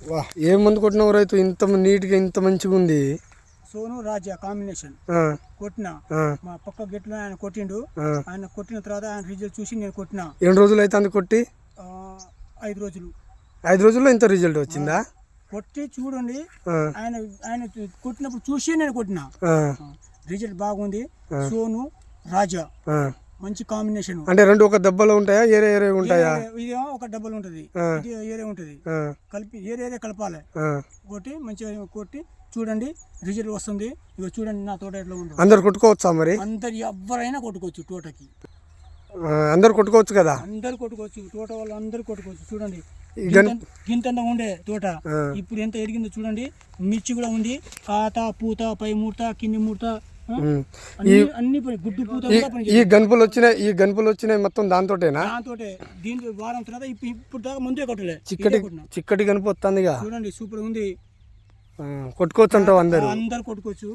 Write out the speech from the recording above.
వా ఏం మందు కొట్టినావు రైతు? ఇంత నీట్గా ఇంత మంచిగా ఉంది. సోను రాజా కాంబినేషన్ కొట్టిన. మా పక్క గెట్లో ఆయన కొట్టిండు. ఆయన కొట్టిన తర్వాత ఆయన రిజల్ట్ చూసి నేను కొట్టిన. ఎన్ని రోజులు అయితే అందు కొట్టి? 5 రోజులు. 5 రోజుల్లో ఇంత రిజల్ట్ వచ్చిందా? కొట్టి చూడండి, ఆయన ఆయన కొట్టినప్పుడు చూసి నేను కొట్టిన. రిజల్ట్ బాగుంది. సోను రాజా మంచి కాంబినేషన్. అంటే రెండు ఒక దెబ్బలో ఉంటాయా, ఏరే ఏరే ఉంటాయా? ఇదేమో ఒక డబ్బలు ఉంటది, ఇది ఏరే ఉంటది. కలిపి ఏరే కలపాలి. కొట్టి మంచిగా కొట్టి చూడండి, రిజల్ట్ వస్తుంది. ఇక చూడండి నా తోట ఎట్లా ఉంది. అందరు కొట్టుకోవచ్చా మరి? అందరు ఎవరైనా కొట్టుకోవచ్చు తోటకి. అందరు కొట్టుకోవచ్చు కదా? అందరు కొట్టుకోవచ్చు, తోట వాళ్ళు అందరు కొట్టుకోవచ్చు. చూడండి గింతంత ఉండే తోట ఇప్పుడు ఎంత ఎరిగిందో చూడండి. మిర్చి కూడా ఉంది, కాత పూత, పై మూర్త, కింది మూర్త, అన్ని గుడ్డు పూత. ఈ గన్పులు వచ్చినాయి మొత్తం దాంతోటేనా? దాంతోటే. దీంతో వారం తర్వాత ఇప్పుడు దాకా ముందే కొట్టలే. చిక్కటి గనుపు వస్తుంది. చూడండి సూపర్ ఉంది. కొట్టుకోవచ్చు అంటావు? అందరు కొట్టుకోవచ్చు.